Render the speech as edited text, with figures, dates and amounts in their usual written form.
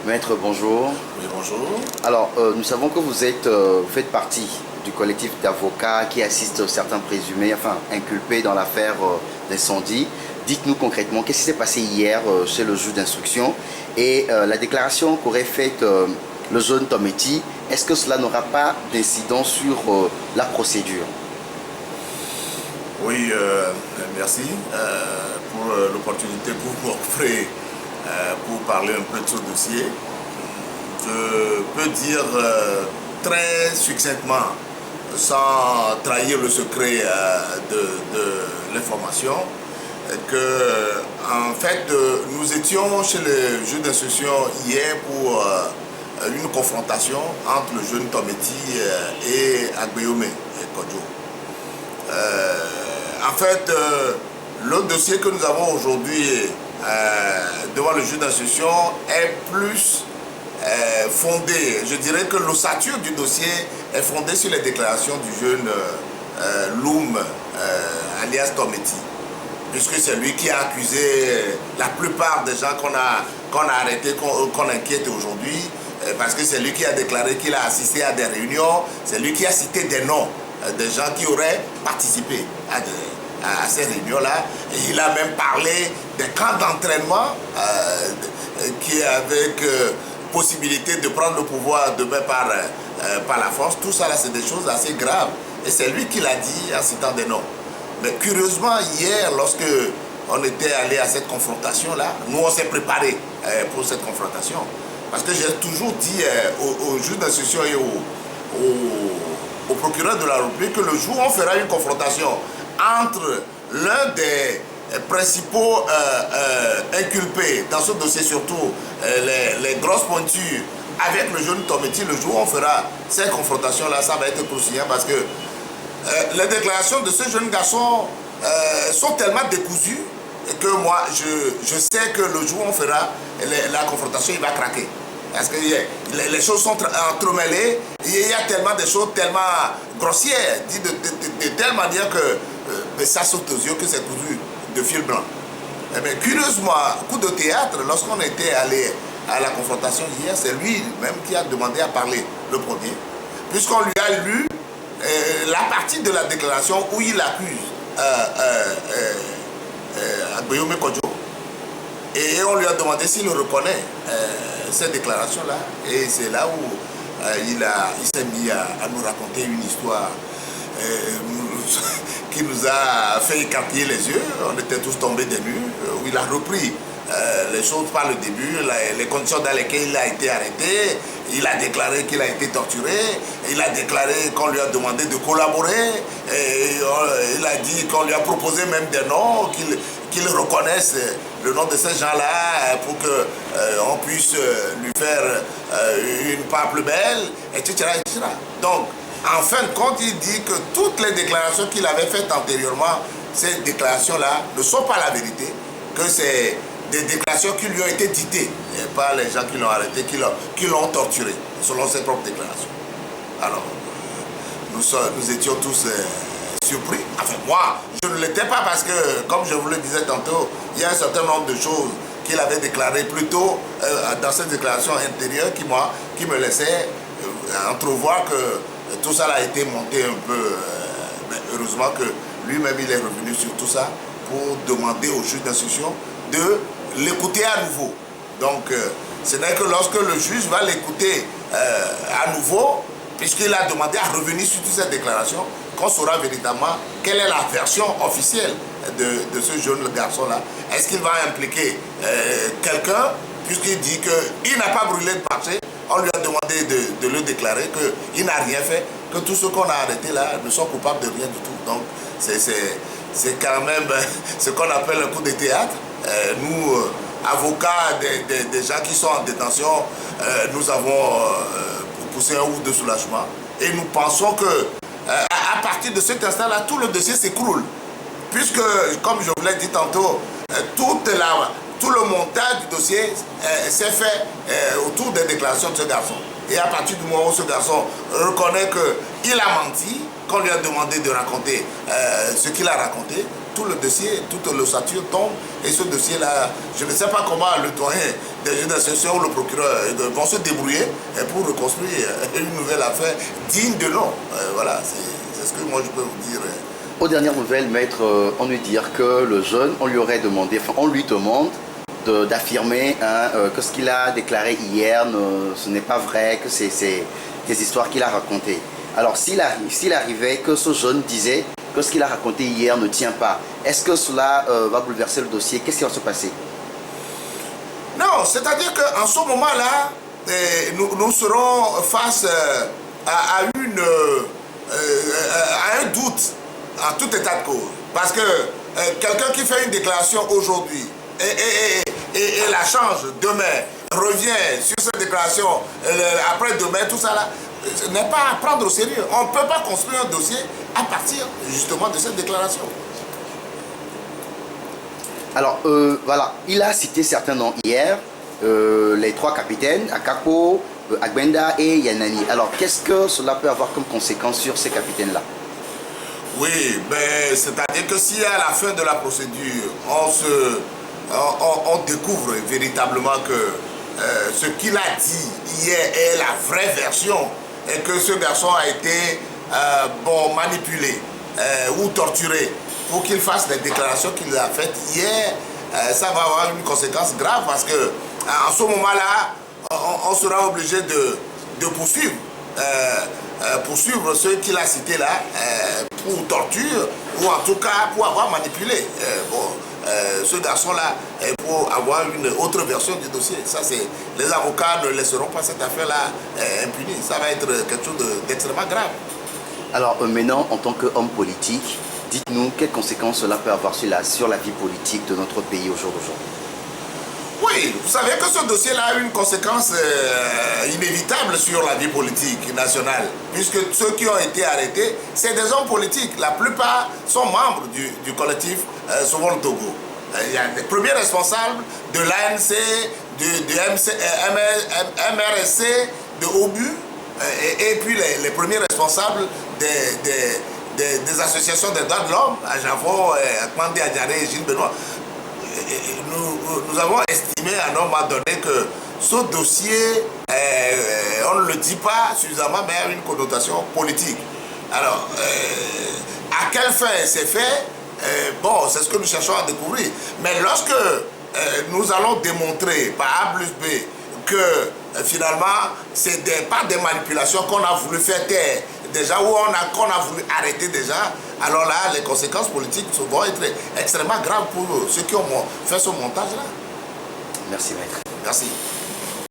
Maître, bonjour. Oui, bonjour. Alors, nous savons que vous faites partie du collectif d'avocats qui assistent certains présumés, enfin inculpés dans l'affaire d'incendie. Dites-nous concrètement, qu'est-ce qui s'est passé hier chez le juge d'instruction et la déclaration qu'aurait faite le jeune Tometi, est-ce que cela n'aura pas d'incidence sur la procédure? Oui, merci pour l'opportunité que vous m'offrez pour parler un peu de ce dossier. Je peux dire très succinctement, sans trahir le secret de l'information, que en fait nous étions chez le juge d'instruction hier pour une confrontation entre le jeune Tometi et Agbeyome et Kodjo. En fait, le dossier que nous avons aujourd'hui devant le juge d'instruction est plus fondé. Je dirais que l'ossature du dossier est fondée sur les déclarations du jeune Loum, alias Tometi, puisque c'est lui qui a accusé la plupart des gens qu'on a arrêtés, qu'on inquiète aujourd'hui, parce que c'est lui qui a déclaré qu'il a assisté à des réunions, c'est lui qui a cité des noms des gens qui auraient participé à ces réunions-là. Et il a même parlé des camps d'entraînement qui avec possibilité de prendre le pouvoir demain par la force. Tout ça, là, c'est des choses assez graves. Et c'est lui qui l'a dit en citant des noms. Mais curieusement, hier, lorsque on était allé à cette confrontation-là, nous, on s'est préparé pour cette confrontation. Parce que j'ai toujours dit au juge d'instruction et au procureur de la République que le jour où on fera une confrontation entre l'un des principaux inculpés dans ce dossier, surtout les grosses pointures, avec le jeune Tometi, le jour où on fera cette confrontation-là, ça va être croustillant parce que les déclarations de ce jeune garçon sont tellement décousues que moi, je sais que le jour où on fera la confrontation, il va craquer. Parce que les choses sont entremêlées, il y a tellement de choses tellement grossières, dites de telle manière que ça saute aux yeux que c'est cousu de fil blanc. Mais curieusement, coup de théâtre, lorsqu'on était allé à la confrontation hier, c'est lui-même qui a demandé à parler le premier, puisqu'on lui a lu la partie de la déclaration où il accuse Agbeyome Kodjo. Et on lui a demandé s'il reconnaît cette déclaration-là. Et c'est là où il s'est mis à nous raconter une histoire qui nous a fait écarquiller les yeux. On était tous tombés des nues, où il a repris les choses par le début, les conditions dans lesquelles il a été arrêté. Il a déclaré qu'il a été torturé. Il a déclaré qu'on lui a demandé de collaborer. Et il a dit qu'on lui a proposé même des noms, qu'il reconnaisse le nom de ces gens-là pour qu'on puisse lui faire une part plus belle, etc., etc. Donc, en fin de compte, il dit que toutes les déclarations qu'il avait faites antérieurement, ces déclarations-là ne sont pas la vérité, que c'est des déclarations qui lui ont été dictées par les gens qui l'ont arrêté, qui l'ont torturé, selon ses propres déclarations. Alors, nous étions tous surpris. Enfin, moi, je ne l'étais pas parce que, comme je vous le disais tantôt, il y a un certain nombre de choses qu'il avait déclarées plus tôt dans cette déclaration intérieure qui me laissait entrevoir que tout ça a été monté un peu. Mais heureusement que lui-même, il est revenu sur tout ça pour demander au juge d'instruction de l'écouter à nouveau. Donc, ce n'est que lorsque le juge va l'écouter à nouveau, puisqu'il a demandé à revenir sur toutes ces déclarations, qu'on saura véritablement quelle est la version officielle de ce jeune garçon-là. Est-ce qu'il va impliquer quelqu'un, puisqu'il dit qu'il n'a pas brûlé de marché, on lui a demandé de le déclarer, qu'il n'a rien fait, que tous ceux qu'on a arrêtés là ne sont coupables de rien du tout. Donc, c'est quand même ce qu'on appelle un coup de théâtre. Nous, avocats des gens qui sont en détention, nous avons poussé un ouf de soulagement. Et nous pensons que à partir de cet instant-là, tout le dossier s'écroule. Puisque, comme je vous l'ai dit tantôt, tout le montage du dossier s'est fait autour des déclarations de ce garçon. Et à partir du moment où ce garçon reconnaît qu'il a menti, qu'on lui a demandé de raconter ce qu'il a raconté, tout le dossier, toute l'ossature tombe. Et ce dossier-là, je ne sais pas comment le doyen des juges d'instruction ou le procureur vont se débrouiller pour reconstruire une nouvelle affaire digne de nom. Voilà, c'est ce que moi je peux vous dire. Aux dernières nouvelles, maître, on lui dit que le jeune, on lui aurait demandé, enfin on lui demande d'affirmer que ce qu'il a déclaré hier, ce n'est pas vrai, que c'est des histoires qu'il a racontées. Alors s'il arrivait que ce jeune disait que ce qu'il a raconté hier ne tient pas, est-ce que cela va bouleverser le dossier? Qu'est-ce qui va se passer? Non, c'est-à-dire qu'en ce moment-là, nous serons face à un doute en tout état de cause. Parce que quelqu'un qui fait une déclaration aujourd'hui et la change demain, revient sur cette déclaration, après demain, tout ça là, n'est pas à prendre au sérieux. On ne peut pas construire un dossier à partir justement de cette déclaration. Alors voilà, il a cité certains noms hier, les trois capitaines, Akako, Agbenda et Yanani. Alors qu'est-ce que cela peut avoir comme conséquence sur ces capitaines-là? Oui, mais c'est-à-dire que si à la fin de la procédure, on découvre véritablement que ce qu'il a dit hier est la vraie version et que ce garçon a été manipulé ou torturé pour qu'il fasse les déclarations qu'il a faites hier, ça va avoir une conséquence grave parce que en ce moment-là, on sera obligé de poursuivre. Poursuivre ceux qu'il a cités là pour torture ou en tout cas pour avoir manipulé ce garçon-là pour avoir une autre version du dossier. Ça, les avocats ne laisseront pas cette affaire-là impunie. Ça va être quelque chose d'extrêmement grave. Alors maintenant, en tant qu'homme politique, dites-nous quelles conséquences cela peut avoir sur la vie politique de notre pays au jour d'aujourd'hui. Oui, vous savez que ce dossier-là a une conséquence inévitable sur la vie politique nationale, puisque ceux qui ont été arrêtés, c'est des hommes politiques. La plupart sont membres du collectif Sauvons le Togo. Il y a les premiers responsables de l'ANC, du MRSC, de OBU, et puis les premiers responsables des associations des droits de l'homme, à Javon, Akmandi Adjaré et Gilles Benoît. Nous avons estimé à un moment donné que ce dossier, on ne le dit pas suffisamment, mais a une connotation politique. Alors, à quelle fin c'est fait? Bon, c'est ce que nous cherchons à découvrir. Mais lorsque nous allons démontrer par A plus B que finalement, c'est pas des manipulations qu'on a voulu faire taire déjà, ou qu'on a voulu arrêter déjà, alors là, les conséquences politiques vont être extrêmement graves pour ceux qui ont fait ce montage-là. Merci, maître. Merci.